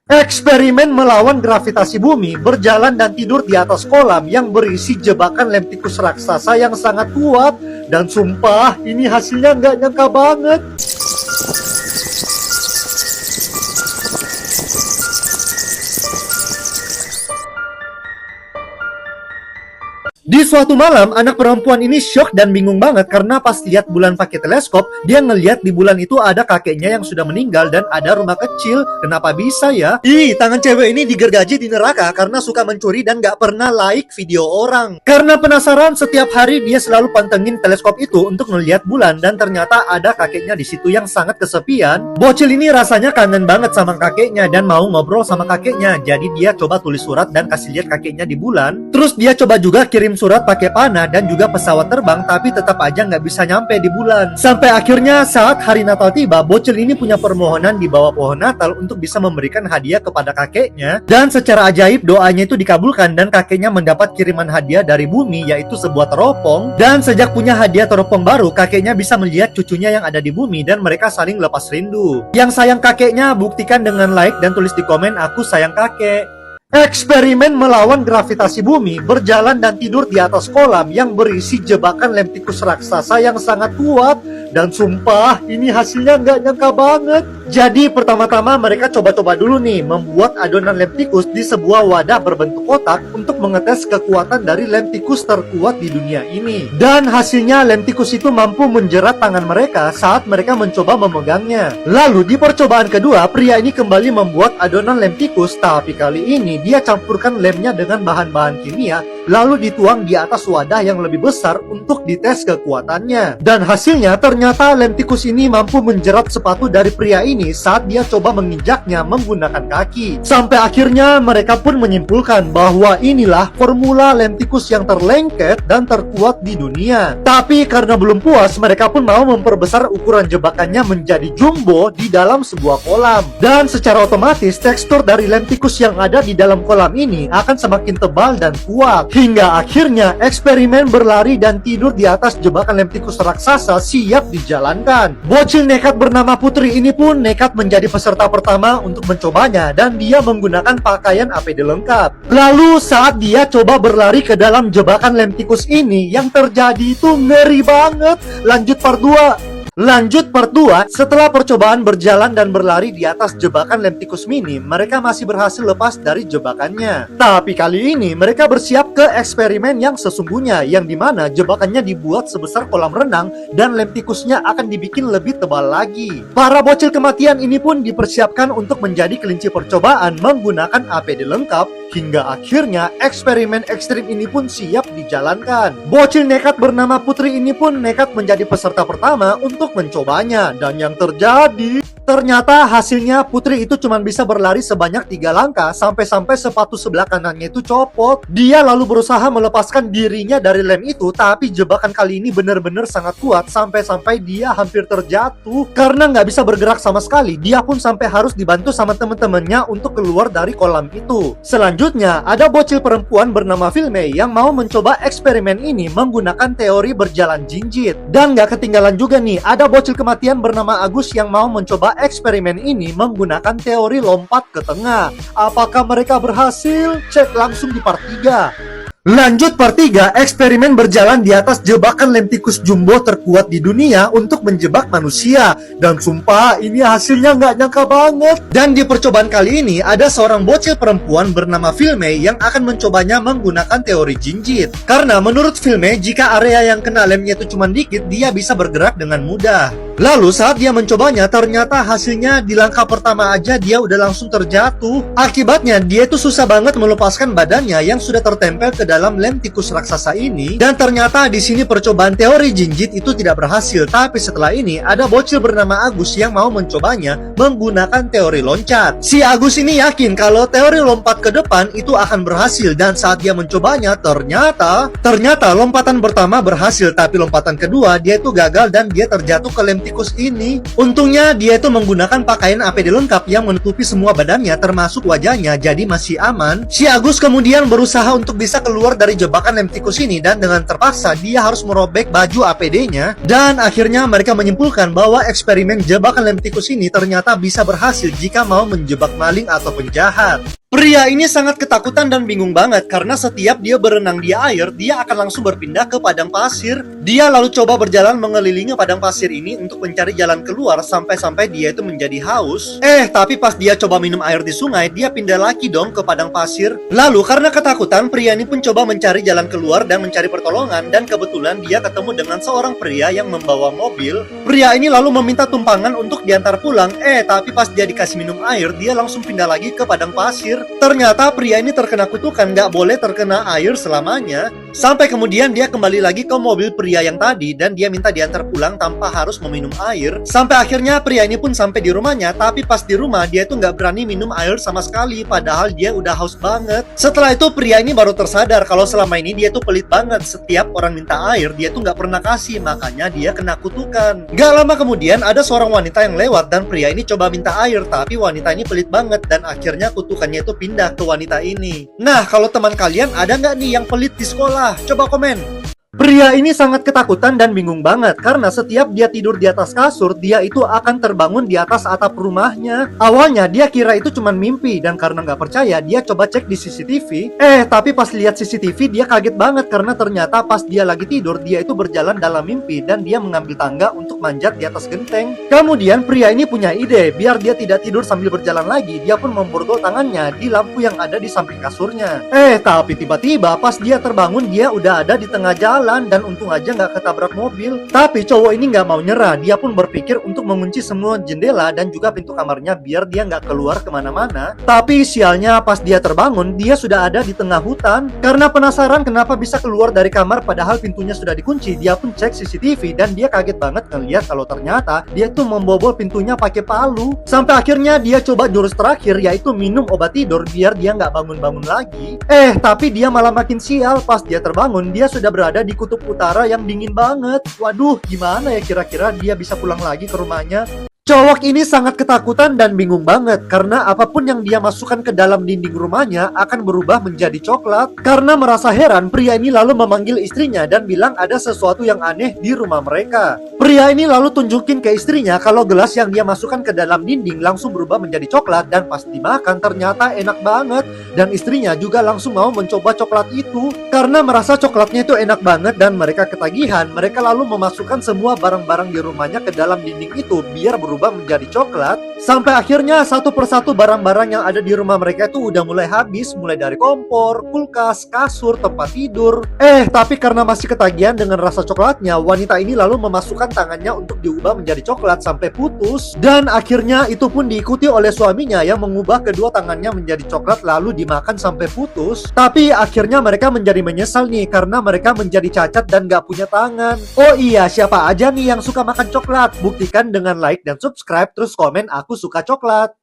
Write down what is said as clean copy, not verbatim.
Eksperimen melawan gravitasi bumi, berjalan dan tidur di atas kolam yang berisi jebakan lem tikus raksasa yang sangat kuat. Dan sumpah, ini hasilnya nggak nyangka banget. Di suatu malam, anak perempuan ini syok dan bingung banget karena pas lihat bulan pakai teleskop, dia ngeliat di bulan itu ada kakeknya yang sudah meninggal dan ada rumah kecil. Kenapa bisa ya? Ih, tangan cewek ini digergaji di neraka karena suka mencuri dan gak pernah like video orang. Karena penasaran, setiap hari dia selalu pantengin teleskop itu untuk melihat bulan dan ternyata ada kakeknya di situ yang sangat kesepian. Bocil ini rasanya kangen banget sama kakeknya dan mau ngobrol sama kakeknya. Jadi dia coba tulis surat dan kasih lihat kakeknya di bulan. Terus dia coba juga kirim surat pakai panah dan juga pesawat terbang, tapi tetap aja nggak bisa nyampe di bulan. Sampai akhirnya saat hari Natal tiba, bocil ini punya permohonan di bawah pohon Natal untuk bisa memberikan hadiah kepada kakeknya. Dan secara ajaib doanya itu dikabulkan dan kakeknya mendapat kiriman hadiah dari bumi, yaitu sebuah teropong. Dan sejak punya hadiah teropong baru, kakeknya bisa melihat cucunya yang ada di bumi dan mereka saling lepas rindu. Yang sayang kakeknya buktikan dengan like dan tulis di komen "Aku sayang kakek". Eksperimen melawan gravitasi bumi, berjalan dan tidur di atas kolam yang berisi jebakan lem tikus raksasa yang sangat kuat. Dan sumpah, ini hasilnya nggak nyangka banget. Jadi pertama-tama mereka coba-coba dulu nih membuat adonan lem tikus di sebuah wadah berbentuk kotak untuk mengetes kekuatan dari lem tikus terkuat di dunia ini. Dan hasilnya lem tikus itu mampu menjerat tangan mereka saat mereka mencoba memegangnya. Lalu di percobaan kedua, pria ini kembali membuat adonan lem tikus, tapi kali ini dia campurkan lemnya dengan bahan-bahan kimia, lalu dituang di atas wadah yang lebih besar untuk dites kekuatannya. Dan hasilnya ternyata lem tikus ini mampu menjerat sepatu dari pria ini saat dia coba menginjaknya menggunakan kaki. Sampai akhirnya mereka pun menyimpulkan bahwa inilah formula lem tikus yang terlengket dan terkuat di dunia. Tapi karena belum puas, mereka pun mau memperbesar ukuran jebakannya menjadi jumbo di dalam sebuah kolam. Dan secara otomatis tekstur dari lem tikus yang ada di dalam kolam ini akan semakin tebal dan kuat. Hingga akhirnya eksperimen berlari dan tidur di atas jebakan lem tikus raksasa siap dijalankan. Bocil nekat bernama Putri ini pun nekat menjadi peserta pertama untuk mencobanya dan dia menggunakan pakaian APD lengkap. Lalu saat dia coba berlari ke dalam jebakan lem tikus ini, yang terjadi itu ngeri banget. Lanjut part 2. Setelah percobaan berjalan dan berlari di atas jebakan lem tikus mini, mereka masih berhasil lepas dari jebakannya. Tapi kali ini mereka bersiap ke eksperimen yang sesungguhnya, yang dimana jebakannya dibuat sebesar kolam renang dan lem tikusnya akan dibikin lebih tebal lagi. Para bocil kematian ini pun dipersiapkan untuk menjadi kelinci percobaan menggunakan APD lengkap. Hingga akhirnya eksperimen ekstrim ini pun siap dijalankan. Bocil nekat bernama Putri ini pun nekat menjadi peserta pertama untuk mencobanya. Dan yang terjadi, ternyata hasilnya Putri itu cuma bisa berlari sebanyak 3 langkah sampai-sampai sepatu sebelah kanannya itu copot. Dia lalu berusaha melepaskan dirinya dari lem itu, tapi jebakan kali ini benar-benar sangat kuat sampai-sampai dia hampir terjatuh. Karena nggak bisa bergerak sama sekali, dia pun sampai harus dibantu sama teman-temannya untuk keluar dari kolam itu. Selanjutnya, ada bocil perempuan bernama Vilmei yang mau mencoba eksperimen ini menggunakan teori berjalan jinjit. Dan nggak ketinggalan juga nih, ada bocil kematian bernama Agus yang mau mencoba eksperimen ini menggunakan teori lompat ke tengah. Apakah mereka berhasil? Cek langsung di part 3. Lanjut part 3, eksperimen berjalan di atas jebakan lem tikus jumbo terkuat di dunia untuk menjebak manusia. Dan sumpah, ini hasilnya nggak nyangka banget. Dan di percobaan kali ini, ada seorang bocil perempuan bernama Vilmei yang akan mencobanya menggunakan teori jinjit. Karena menurut Vilmei, jika area yang kena lemnya itu cuma dikit, dia bisa bergerak dengan mudah. Lalu saat dia mencobanya, ternyata hasilnya di langkah pertama aja dia udah langsung terjatuh. Akibatnya dia itu susah banget melepaskan badannya yang sudah tertempel ke dalam lem tikus raksasa ini. Dan ternyata di sini percobaan teori jinjit itu tidak berhasil. Tapi setelah ini ada bocil bernama Agus yang mau mencobanya menggunakan teori loncat. Si Agus ini yakin kalau teori lompat ke depan itu akan berhasil. Dan saat dia mencobanya, ternyata lompatan pertama berhasil, tapi lompatan kedua dia itu gagal dan dia terjatuh ke lem tikus ini. Untungnya dia itu menggunakan pakaian APD lengkap yang menutupi semua badannya termasuk wajahnya, jadi masih aman. Si Agus kemudian berusaha untuk bisa keluar dari jebakan lem tikus ini dan dengan terpaksa dia harus merobek baju APD-nya. Dan akhirnya mereka menyimpulkan bahwa eksperimen jebakan lem tikus ini ternyata bisa berhasil jika mau menjebak maling atau penjahat. Pria ini sangat ketakutan dan bingung banget karena setiap dia berenang di air, dia akan langsung berpindah ke padang pasir. Dia lalu coba berjalan mengelilingi padang pasir ini untuk mencari jalan keluar sampai-sampai dia itu menjadi haus. Tapi pas dia coba minum air di sungai, dia pindah lagi dong ke padang pasir. Lalu karena ketakutan, pria ini pun coba mencari jalan keluar dan mencari pertolongan, dan kebetulan dia ketemu dengan seorang pria yang membawa mobil. Pria ini lalu meminta tumpangan untuk diantar pulang. Tapi pas dia dikasih minum air, dia langsung pindah lagi ke padang pasir. Ternyata pria ini terkena kutukan, gak boleh terkena air selamanya. Sampai kemudian dia kembali lagi ke mobil pria yang tadi dan dia minta diantar pulang tanpa harus meminum air. Sampai akhirnya pria ini pun sampai di rumahnya, tapi pas di rumah dia itu gak berani minum air sama sekali padahal dia udah haus banget. Setelah itu pria ini baru tersadar kalau selama ini dia tuh pelit banget. Setiap orang minta air dia tuh gak pernah kasih, makanya dia kena kutukan. Gak lama kemudian ada seorang wanita yang lewat dan pria ini coba minta air, tapi wanita ini pelit banget dan akhirnya kutukannya itu pindah ke wanita ini. Nah, kalau teman kalian ada nggak nih yang pelit di sekolah? Coba komen. Pria ini sangat ketakutan dan bingung banget karena setiap dia tidur di atas kasur, dia itu akan terbangun di atas atap rumahnya. Awalnya dia kira itu cuma mimpi dan karena nggak percaya, dia coba cek di CCTV. Tapi pas lihat CCTV dia kaget banget karena ternyata pas dia lagi tidur, dia itu berjalan dalam mimpi dan dia mengambil tangga untuk manjat di atas genteng. Kemudian pria ini punya ide, biar dia tidak tidur sambil berjalan lagi, dia pun memborgol tangannya di lampu yang ada di samping kasurnya. Tapi tiba-tiba pas dia terbangun, dia udah ada di tengah jalan. Dan untung aja nggak ketabrak mobil. Tapi cowok ini nggak mau nyerah. Dia pun berpikir untuk mengunci semua jendela dan juga pintu kamarnya biar dia nggak keluar kemana-mana. Tapi sialnya pas dia terbangun, dia sudah ada di tengah hutan. Karena penasaran kenapa bisa keluar dari kamar padahal pintunya sudah dikunci, dia pun cek CCTV dan dia kaget banget ngeliat kalau ternyata dia tuh membobol pintunya pakai palu. Sampai akhirnya dia coba jurus terakhir, yaitu minum obat tidur biar dia nggak bangun-bangun lagi. Tapi dia malah makin sial. Pas dia terbangun, dia sudah berada di kutub utara yang dingin banget. Waduh, gimana ya kira-kira dia bisa pulang lagi ke rumahnya? Cowok ini sangat ketakutan dan bingung banget karena apapun yang dia masukkan ke dalam dinding rumahnya akan berubah menjadi coklat. Karena merasa heran, pria ini lalu memanggil istrinya dan bilang ada sesuatu yang aneh di rumah mereka. Pria ini lalu tunjukin ke istrinya kalau gelas yang dia masukkan ke dalam dinding langsung berubah menjadi coklat dan pas dimakan ternyata enak banget. Dan istrinya juga langsung mau mencoba coklat itu. Karena merasa coklatnya itu enak banget dan mereka ketagihan, mereka lalu memasukkan semua barang-barang di rumahnya ke dalam dinding itu biar berubah menjadi coklat. Sampai akhirnya satu persatu barang-barang yang ada di rumah mereka itu udah mulai habis, mulai dari kompor, kulkas, kasur, tempat tidur. Tapi karena masih ketagihan dengan rasa coklatnya, wanita ini lalu memasukkan tangannya untuk diubah menjadi coklat sampai putus. Dan akhirnya itu pun diikuti oleh suaminya yang mengubah kedua tangannya menjadi coklat lalu dimakan sampai putus. Tapi akhirnya mereka menjadi menyesal nih karena mereka menjadi cacat dan gak punya tangan. Oh iya, siapa aja nih yang suka makan coklat? Buktikan dengan like dan subscribe terus komen aku suka coklat.